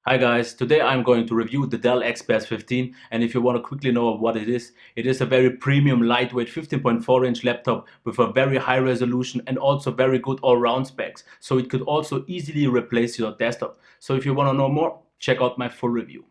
Hi guys, today I'm going to review the Dell XPS 15, and if you want to quickly know what it is a very premium lightweight 15.4-inch laptop with a very high resolution and also very good all-round specs, so it could also easily replace your desktop. So if you want to know more, check out my full review.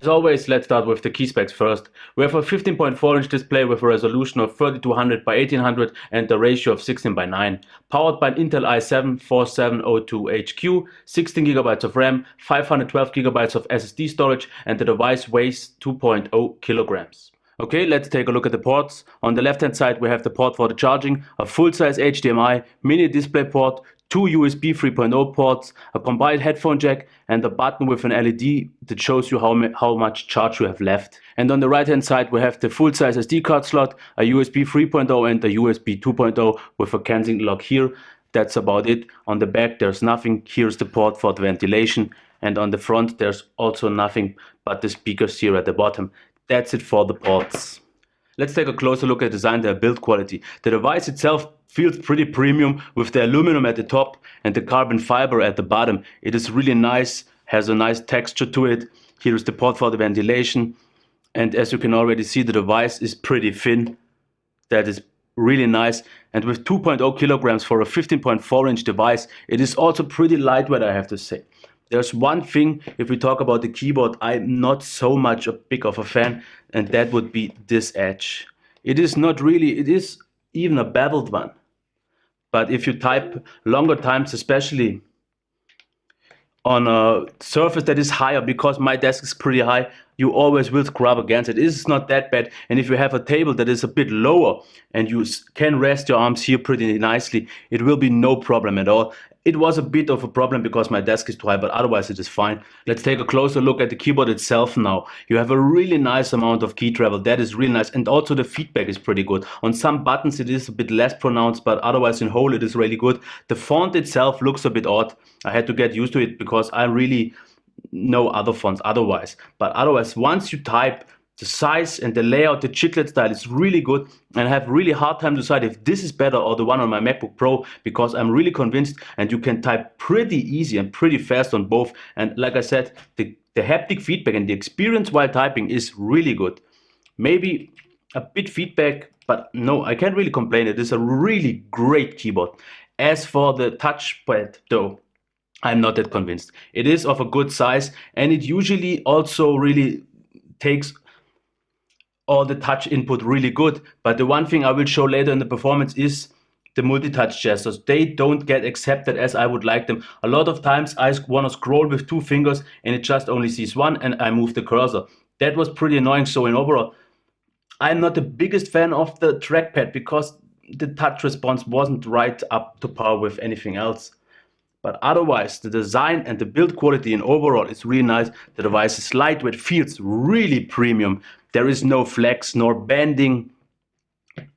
As always, let's start with the key specs first. We have a 15.4-inch display with a resolution of 3200 by 1800 and a ratio of 16 by 9. Powered by an Intel i7-4702HQ, 16GB of RAM, 512GB of SSD storage, and the device weighs 2.0 kilograms. Okay, let's take a look at the ports. On the left hand side we have the port for the charging, a full-size HDMI, mini display port, two USB 3.0 ports, a combined headphone jack, and a button with an LED that shows you how much charge you have left. And on the right hand side we have the full-size SD card slot, a USB 3.0 and a USB 2.0 with a Kensington lock here. That's about it. On the back there's nothing. Here's the port for the ventilation, and on the front there's also nothing but the speakers here at the bottom. That's it for the ports. Let's take a closer look at the design and build quality. The device itself feels pretty premium with the aluminum at the top and the carbon fiber at the bottom. It is really nice, has a nice texture to it. Here is the port for the ventilation, and as you can already see, the device is pretty thin. That is really nice, and with 2.0 kilograms for a 15.4-inch device, it is also pretty lightweight, I have to say. There's one thing, if we talk about the keyboard, I'm not so much a big of a fan, and that would be this edge. It is not really, it is even a beveled one. But if you type longer times, especially on a surface that is higher, because my desk is pretty high, you always will scrub against it. It is not that bad. And if you have a table that is a bit lower and you can rest your arms here pretty nicely, it will be no problem at all. It was a bit of a problem because my desk is too high, but otherwise it is fine. Let's take a closer look at the keyboard itself now. You have a really nice amount of key travel. That is really nice. And also the feedback is pretty good. On some buttons it is a bit less pronounced, but otherwise in whole it is really good. The font itself looks a bit odd. I had to get used to it because I really know other fonts otherwise. But otherwise, once you type, the size and the layout, the chiclet style is really good, and I have really hard time to decide if this is better or the one on my MacBook Pro, because I'm really convinced, and you can type pretty easy and pretty fast on both. And like I said, the haptic feedback and the experience while typing is really good. Maybe a bit feedback, but no, I can't really complain. It is a really great keyboard. As for the touchpad though, I'm not that convinced. It is of a good size, and it usually also really takes all the touch input really good. But the one thing I will show later in the performance is the multi-touch gestures. They don't get accepted as I would like them. A lot of times I want to scroll with two fingers and it just only sees one, and I move the cursor. That was pretty annoying. So in overall, I'm not the biggest fan of the trackpad because the touch response wasn't right up to par with anything else. But otherwise, the design and the build quality in overall is really nice. The device is lightweight, feels really premium. There is no flex nor bending.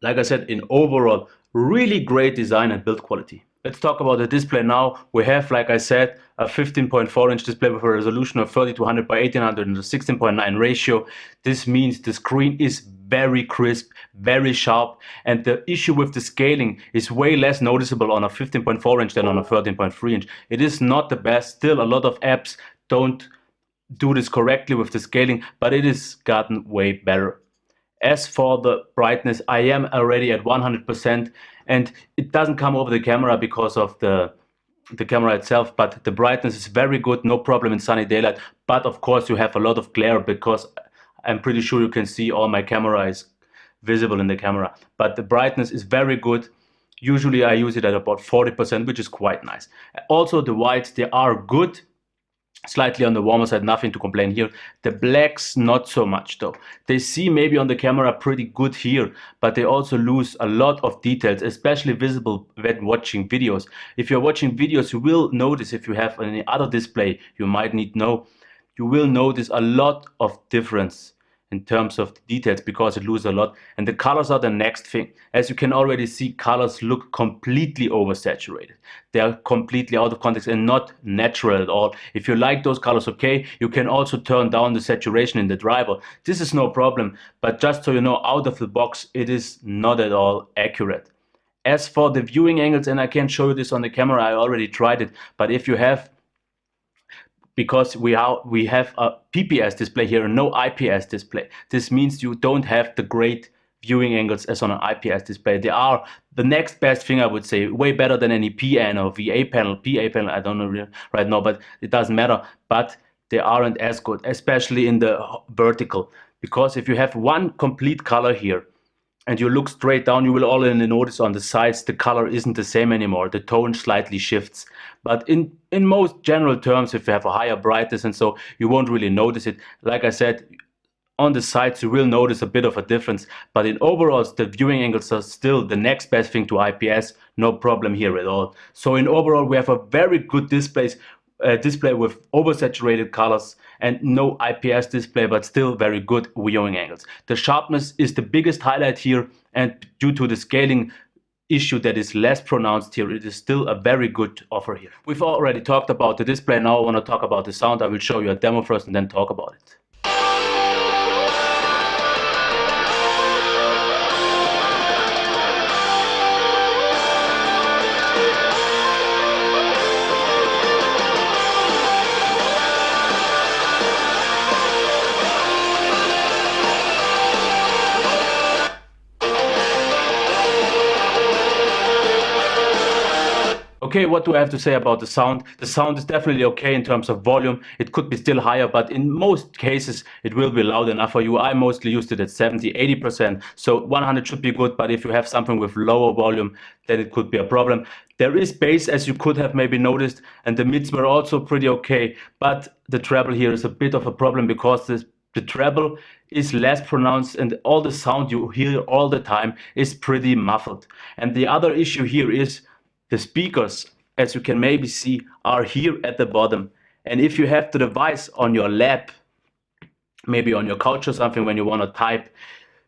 Like I said, in overall, really great design and build quality. Let's talk about the display now. We have, like I said, a 15.4-inch display with a resolution of 3200 by 1800 and a 16.9 ratio. This means the screen is very crisp, very sharp, and the issue with the scaling is way less noticeable on a 15.4-inch than on a 13.3-inch. It is not the best. Still, a lot of apps don't do this correctly with the scaling, but it has gotten way better. As for the brightness, I am already at 100%, and it doesn't come over the camera because of the camera itself, but the brightness is very good, no problem in sunny daylight. But of course you have a lot of glare because I'm pretty sure you can see all my camera is visible in the camera. But the brightness is very good. Usually I use it at about 40%, which is quite nice. Also the whites, they are good. Slightly on the warmer side, nothing to complain here. The blacks, not so much though. They see maybe on the camera pretty good here, but they also lose a lot of details, especially visible when watching videos. If you're watching videos, you will notice, if you have any other display you might need to know, you will notice a lot of difference in terms of the details because it loses a lot. And the colors are the next thing. As you can already see, colors look completely oversaturated. They are completely out of context and not natural at all. If you like those colors, okay, you can also turn down the saturation in the driver. This is no problem, but just so you know, out of the box, it is not at all accurate. As for the viewing angles, and I can't show you this on the camera, I already tried it, but if you have, because we have a PPS display here and no IPS display, this means you don't have the great viewing angles as on an IPS display. They are the next best thing, I would say, way better than any PN or VA panel, PA panel, I don't know right now, but it doesn't matter. But they aren't as good, especially in the vertical, because if you have one complete color here and you look straight down, you will already notice on the sides the color isn't the same anymore. The tone slightly shifts. But in most general terms, if you have a higher brightness and so, you won't really notice it. Like I said, on the sides you will notice a bit of a difference, but in overalls the viewing angles are still the next best thing to IPS. No problem here at all. So in overall we have a very good display with oversaturated colors and no IPS display, but still very good viewing angles. The sharpness is the biggest highlight here, and due to the scaling issue that is less pronounced here, it is still a very good offer here. We've already talked about the display. Now I want to talk about the sound. I will show you a demo first and then talk about it. Okay, what do I have to say about the sound? The sound is definitely okay in terms of volume. It could be still higher, but in most cases it will be loud enough for you. I mostly used it at 70, 80%. So 100 should be good, but if you have something with lower volume, then it could be a problem. There is bass, as you could have maybe noticed, and the mids were also pretty okay, but the treble here is a bit of a problem because the treble is less pronounced and all the sound you hear all the time is pretty muffled. And the other issue here is the speakers, as you can maybe see, are here at the bottom. And if you have the device on your lap, maybe on your couch or something when you want to type,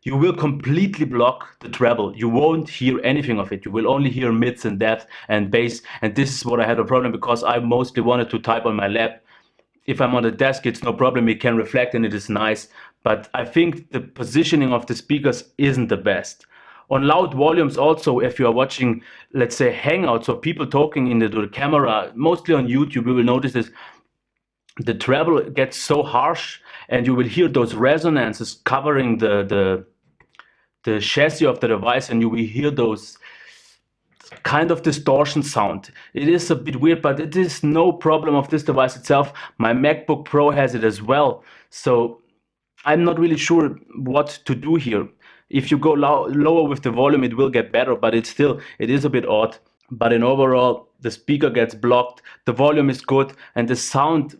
you will completely block the treble. You won't hear anything of it. You will only hear mids and depth and bass. And this is what I had a problem, because I mostly wanted to type on my lap. If I'm on the desk, it's no problem. It can reflect and it is nice. But I think the positioning of the speakers isn't the best. On loud volumes also, if you are watching, let's say, Hangouts or people talking into the camera, mostly on YouTube, you will notice this. The treble gets so harsh and you will hear those resonances covering the chassis of the device, and you will hear those kind of distortion sound. It is a bit weird, but it is no problem of this device itself. My MacBook Pro has it as well. So I'm not really sure what to do here. If you go lower with the volume, it will get better, but it is a bit odd. But in overall, the speaker gets blocked, the volume is good, and the sound,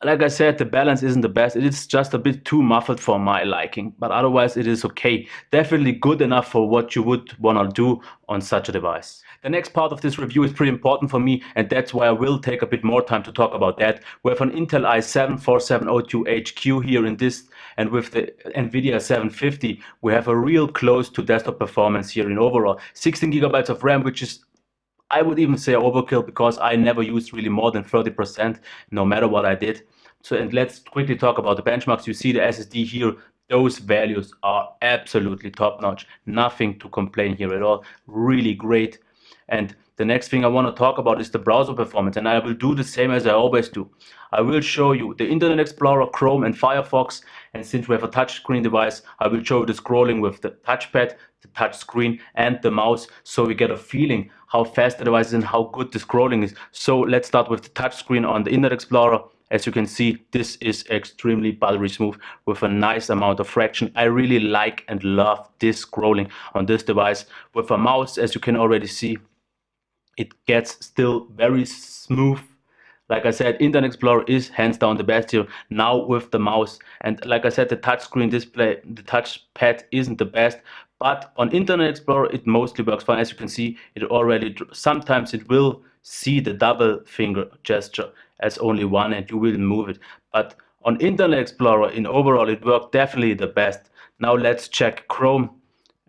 like I said, the balance isn't the best. It is just a bit too muffled for my liking, but otherwise it is okay. Definitely good enough for what you would want to do on such a device. The next part of this review is pretty important for me, and that's why I will take a bit more time to talk about that. We have an Intel i7-4702HQ here in this, and with the NVIDIA 750, we have a real close to desktop performance here in overall. 16 gigabytes of RAM, which is, I would even say, overkill, because I never used really more than 30%, no matter what I did. So, and let's quickly talk about the benchmarks. You see the SSD here. Those values are absolutely top notch. Nothing to complain here at all. Really great. And the next thing I want to talk about is the browser performance, and I will do the same as I always do. I will show you the Internet Explorer, Chrome and Firefox, and since we have a touchscreen device, I will show you the scrolling with the touchpad, the touch screen and the mouse, so we get a feeling how fast the device is and how good the scrolling is. So let's start with the touchscreen on the Internet Explorer. As you can see, this is extremely buttery smooth with a nice amount of fraction. I really like and love this scrolling on this device. With a mouse, as you can already see, it gets still very smooth. Like I said, Internet Explorer is hands down the best here. Now with the mouse, and like I said, the touchscreen display, the touchpad isn't the best, but on Internet Explorer it mostly works fine. As you can see, it already, sometimes it will see the double finger gesture as only one and you will move it. But on Internet Explorer in overall it worked definitely the best. Now let's check Chrome.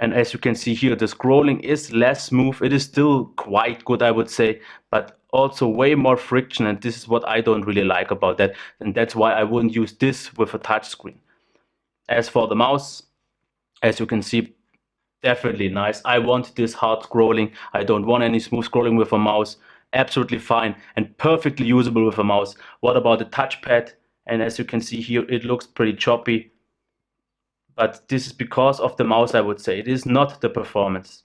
And as you can see here, the scrolling is less smooth. It is still quite good, I would say, but also way more friction. And this is what I don't really like about that. And that's why I wouldn't use this with a touch screen. As for the mouse, as you can see, Definitely nice. I want this hard scrolling. I don't want any smooth scrolling with a mouse. Absolutely fine and perfectly usable with a mouse. What about the touchpad? And as you can see here, it looks pretty choppy, but this is because of the mouse, I would say. It is not the performance.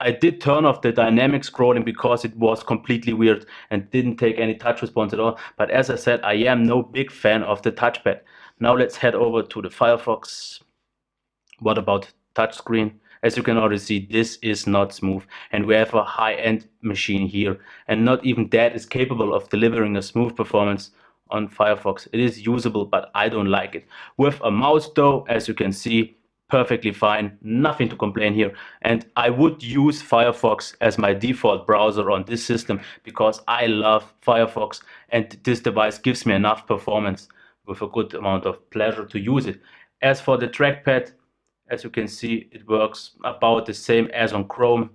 I did turn off the dynamic scrolling because it was completely weird and didn't take any touch response at all. But as I said, I am no big fan of the touchpad. Now let's head over to the Firefox. What about touchscreen? As you can already see, this is not smooth, and we have a high-end machine here, and not even that is capable of delivering a smooth performance on Firefox. It is usable, but I don't like it. With a mouse though, as you can see, perfectly fine, nothing to complain here. And I would use Firefox as my default browser on this system because I love Firefox, and this device gives me enough performance with a good amount of pleasure to use it. As for the trackpad, as you can see, it works about the same as on Chrome,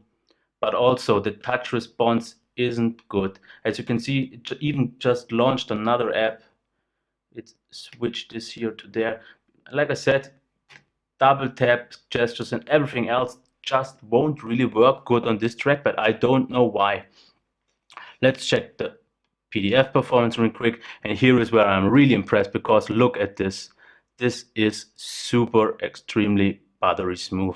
but also the touch response isn't good. As you can see, it even just launched another app. It switched this here to there. Like I said, double tap gestures and everything else just won't really work good on this trackpad. I don't know why. Let's check the PDF performance real quick, and here is where I'm really impressed because look at this. This is super extremely buttery smooth.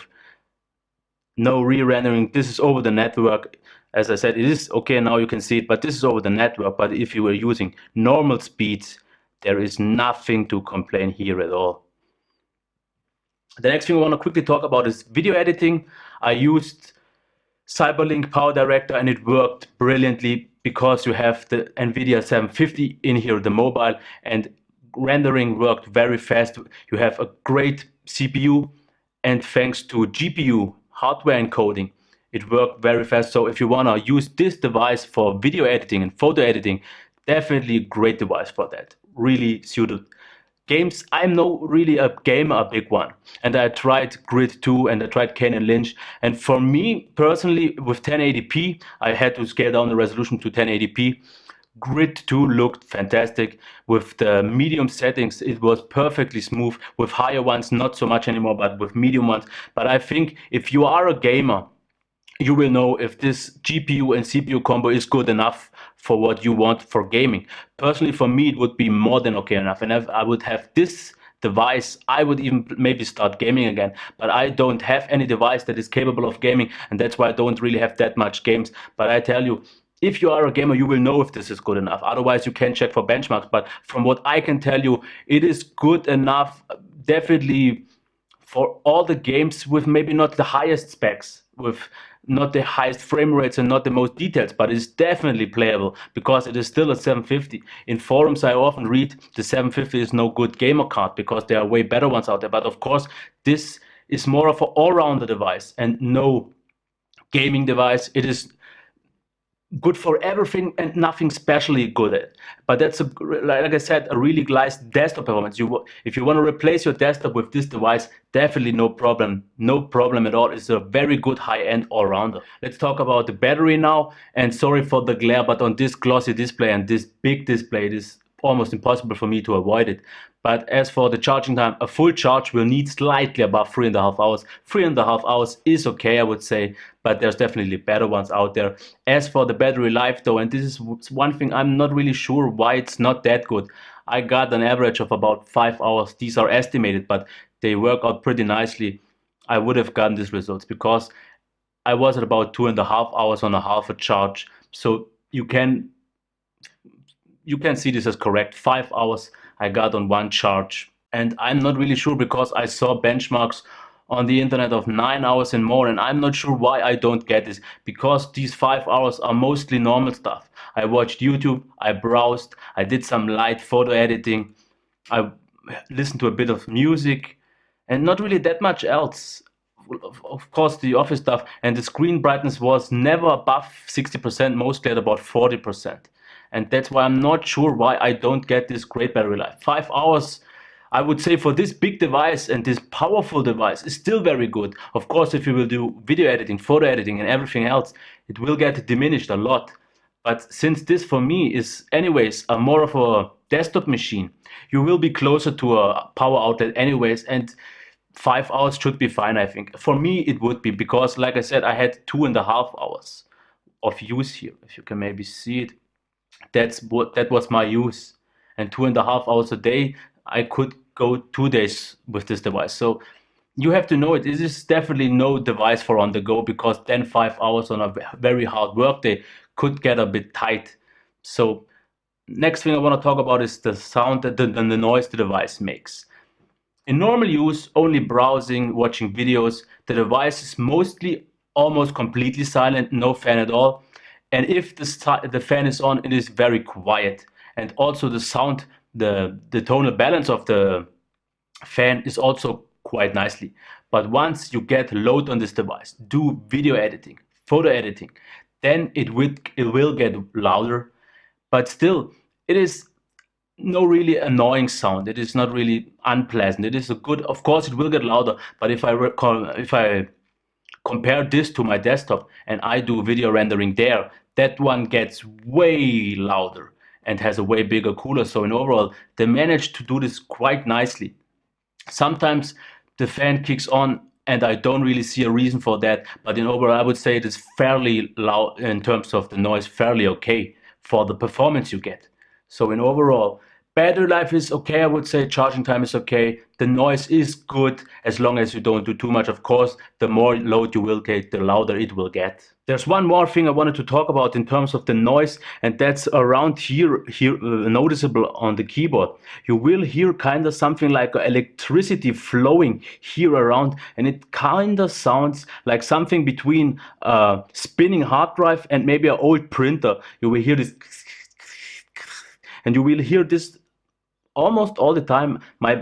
No re-rendering. This is over the network. As I said, it is okay now, you can see it, but this is over the network. But if you were using normal speeds, there is nothing to complain here at all. The next thing I want to quickly talk about is video editing. I used Cyberlink Power Director and it worked brilliantly because you have the NVIDIA 750 in here, the mobile, and rendering worked very fast. You have a great CPU, and thanks to GPU hardware encoding, it worked very fast. So if you want to use this device for video editing and photo editing, definitely a great device for that. Really suited. Games, I'm no really a gamer, a big one. And I tried Grid 2 and I tried Kane and Lynch. And for me personally, with 1080p, I had to scale down the resolution to 1080p. Grid 2 looked fantastic. With the medium settings, it was perfectly smooth. With higher ones, not so much anymore, but with medium ones. But I think if you are a gamer, you will know if this GPU and CPU combo is good enough for what you want for gaming. Personally, for me, it would be more than okay enough. And if I would have this device, I would even maybe start gaming again. But I don't have any device that is capable of gaming, and that's why I don't really have that much games. But I tell you, if you are a gamer, you will know if this is good enough. Otherwise, you can check for benchmarks. But from what I can tell you, it is good enough, definitely for all the games with maybe not the highest specs, with not the highest frame rates and not the most details, but it's definitely playable because it is still a 750. In forums, I often read the 750 is no good gamer card because there are way better ones out there. But of course, this is more of an all-rounder device and no gaming device. It is good for everything and nothing specially good at it. But that's like I said, a really nice desktop performance. If you want to replace your desktop with this device, definitely no problem at all. It's a very good high-end all-rounder. Let's talk about the battery now. And sorry for the glare, but on this glossy display and this big display, it is almost impossible for me to avoid it. But as for the charging time, a full charge will need slightly above 3.5 hours. 3.5 hours is okay, I would say, but there's definitely better ones out there. As for the battery life though, and this is one thing I'm not really sure why it's not that good. I got an average of about 5 hours. These are estimated, but they work out pretty nicely. I would have gotten these results because I was at about 2.5 hours on a half a charge. So you can see this as correct. 5 hours I got on one charge. And I'm not really sure because I saw benchmarks on the internet of 9 hours and more, and I'm not sure why I don't get this, because these 5 hours are mostly normal stuff. I watched YouTube, I browsed, I did some light photo editing, I listened to a bit of music, and not really that much else. Of course, the office stuff, and the screen brightness was never above 60%, mostly at about 40%. And that's why I'm not sure why I don't get this great battery life. 5 hours, I would say, for this big device and this powerful device is still very good. Of course, if you will do video editing, photo editing, and everything else, it will get diminished a lot. But since this for me is anyways a more of a desktop machine, you will be closer to a power outlet anyways. And 5 hours should be fine, I think. For me, it would be, because like I said, I had 2.5 hours of use here. If you can maybe see it, that was my use. And 2.5 hours a day, I could go 2 days with this device. So you have to know it. This is definitely no device for on the go, because then 5 hours on a very hard work day could get a bit tight. So next thing I want to talk about is the sound that the noise the device makes. In normal use, only browsing, watching videos, the device is mostly almost completely silent, no fan at all. And if the fan is on, it is very quiet. And also the sound, the tonal balance of the fan is also quite nicely. But once you get load on this device, do video editing, photo editing, then it will get louder. But still, it is no really annoying sound. It is not really unpleasant. It is a good, of course, it will get louder. But if I compare this to my desktop and I do video rendering there, that one gets way louder and has a way bigger cooler. So in overall, they managed to do this quite nicely. Sometimes the fan kicks on and I don't really see a reason for that, but in overall I would say it is fairly loud in terms of the noise, fairly okay for the performance you get. So in overall, battery life is okay, I would say. Charging time is okay. The noise is good as long as you don't do too much. Of course, the more load you will get, the louder it will get. There's one more thing I wanted to talk about in terms of the noise, and that's around here noticeable on the keyboard. You will hear kind of something like electricity flowing here around, and it kind of sounds like something between a spinning hard drive and maybe an old printer. You will hear this, and you will hear this almost all the time. My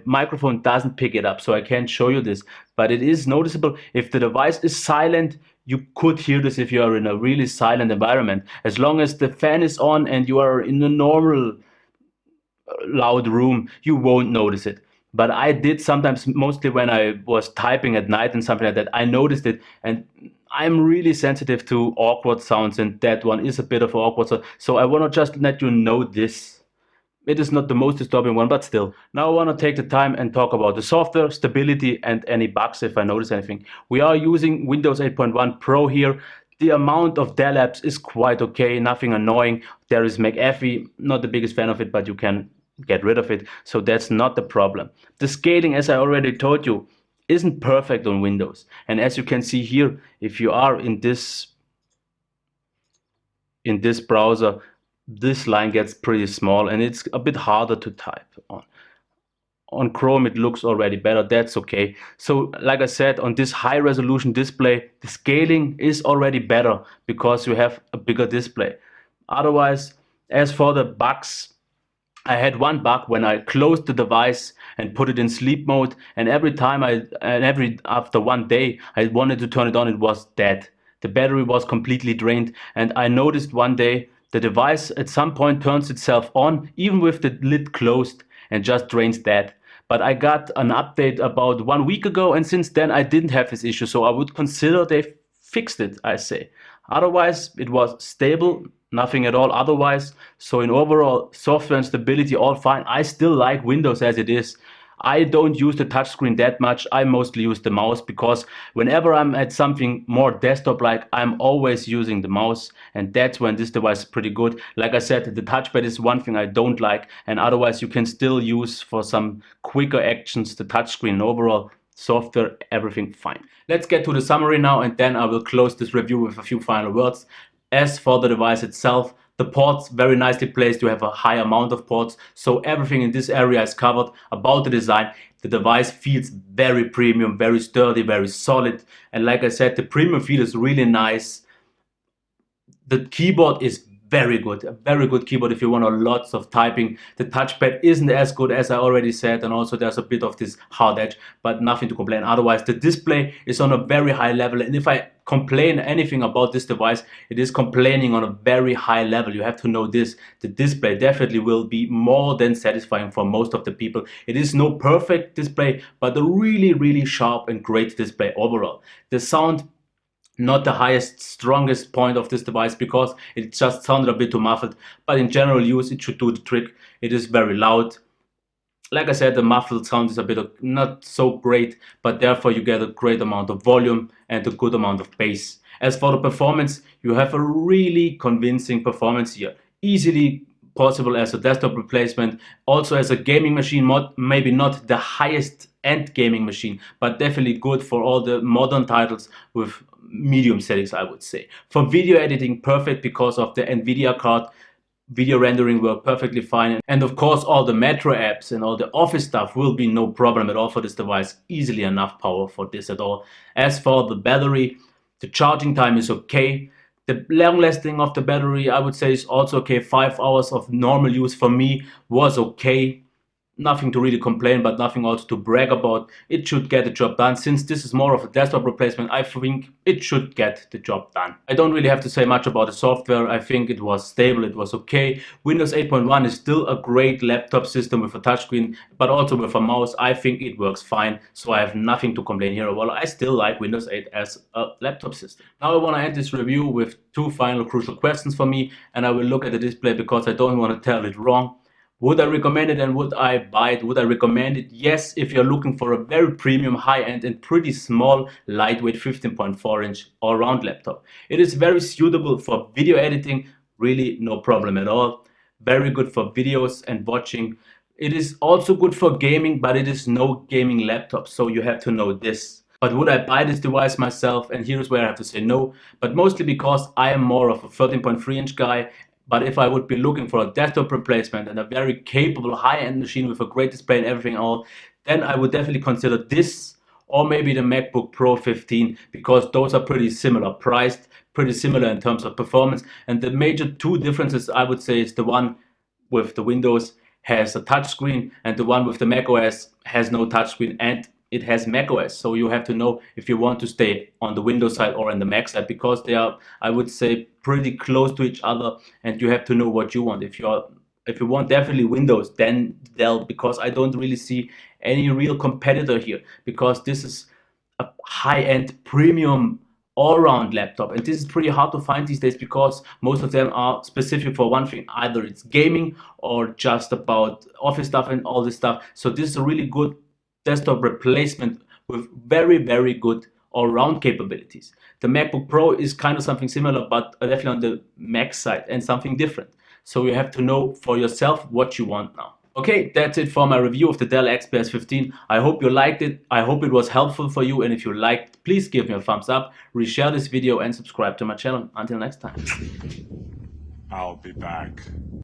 microphone doesn't pick it up, so I can't show you this, but it is noticeable. If the device is silent, you could hear this if you are in a really silent environment. As long as the fan is on and you are in a normal loud room, you won't notice it. But I did sometimes, mostly when I was typing at night and something like that, I noticed it, and I'm really sensitive to awkward sounds, and that one is a bit of awkward. So I want to just let you know this. It is not the most disturbing one, but still. Now I want to take the time and talk about the software, stability, and any bugs if I notice anything. We are using Windows 8.1 Pro here. The amount of Dell apps is quite okay, nothing annoying. There is McAfee, not the biggest fan of it, but you can get rid of it. So that's not the problem. The scaling, as I already told you, isn't perfect on Windows. And as you can see here, if you are in this browser, this line gets pretty small and it's a bit harder to type on. On Chrome, it looks already better. That's okay. So like I said, on this high resolution display, the scaling is already better because you have a bigger display. Otherwise, as for the bugs, I had one bug when I closed the device and put it in sleep mode, and after one day I wanted to turn it on, it was dead. The battery was completely drained, and I noticed one day the device at some point turns itself on, even with the lid closed, and just drains that. But I got an update about 1 week ago, and since then I didn't have this issue, so I would consider they fixed it, I say. Otherwise, it was stable, nothing at all otherwise. So in overall, software and stability, all fine. I still like Windows as it is. I don't use the touchscreen that much. I mostly use the mouse because whenever I'm at something more desktop-like, I'm always using the mouse, and that's when this device is pretty good. Like I said, the touchpad is one thing I don't like, and otherwise you can still use for some quicker actions the touchscreen. Overall, software, everything fine. Let's get to the summary now, and then I will close this review with a few final words. As for the device itself, the ports very nicely placed. You have a high amount of ports, so everything in this area is covered. About the design, the device feels very premium, very sturdy, very solid, and like I said, the premium feel is really nice. The keyboard is very good, a very good keyboard if you want lots of typing. The touchpad isn't as good as I already said, and also there's a bit of this hard edge, but nothing to complain. Otherwise, the display is on a very high level, and if I complain anything about this device, it is complaining on a very high level. You have to know this. The display definitely will be more than satisfying for most of the people. It is no perfect display, but a really, really sharp and great display overall. The sound, not the highest, strongest point of this device because it just sounded a bit too muffled, but in general use it should do the trick. It is very loud. Like I said, the muffled sound is a bit not so great, but therefore you get a great amount of volume and a good amount of bass. As for the performance, you have a really convincing performance here. Easily possible as a desktop replacement, also as a gaming machine, maybe not the highest end gaming machine, but definitely good for all the modern titles with medium settings, I would say. For video editing, perfect because of the NVIDIA card. Video rendering work perfectly fine, and of course all the Metro apps and all the office stuff will be no problem at all for this device. Easily enough power for this at all. As for the battery, the charging time is okay. The long lasting of the battery, I would say, is also okay. 5 hours of normal use for me was okay. Nothing to really complain, but nothing also to brag about. It should get the job done. Since this is more of a desktop replacement, I think it should get the job done. I don't really have to say much about the software. I think it was stable, it was okay. Windows 8.1 is still a great laptop system with a touchscreen, but also with a mouse. I think it works fine, so I have nothing to complain here. Well, I still like Windows 8 as a laptop system. Now I want to end this review with two final crucial questions for me, and I will look at the display because I don't want to tell it wrong. Would I recommend it and would I buy it? Would I recommend it? Yes, if you're looking for a very premium, high-end and pretty small, lightweight 15.4-inch all-round laptop. It is very suitable for video editing, really no problem at all. Very good for videos and watching. It is also good for gaming, but it is no gaming laptop, so you have to know this. But would I buy this device myself? And here's where I have to say no, but mostly because I am more of a 13.3-inch guy. But if I would be looking for a desktop replacement and a very capable high-end machine with a great display and everything all, then I would definitely consider this or maybe the MacBook Pro 15, because those are pretty similar priced, pretty similar in terms of performance. And the major two differences I would say is the one with the Windows has a touchscreen and the one with the macOS has no touchscreen and it has macOS. So you have to know if you want to stay on the Windows side or on the Mac side, because they are, I would say, pretty close to each other, and you have to know what you want. If you want definitely Windows, then Dell, because I don't really see any real competitor here, because this is a high-end premium all-round laptop, and this is pretty hard to find these days because most of them are specific for one thing. Either it's gaming or just about office stuff and all this stuff. So this is a really good desktop replacement with very good all-round capabilities. The MacBook Pro is kind of something similar, but definitely on the Mac side and something different. So you have to know for yourself what you want now. Okay, that's it for my review of the Dell XPS 15. I hope you liked it. I hope it was helpful for you. And if you liked, please give me a thumbs up, reshare this video and subscribe to my channel. Until next time. I'll be back.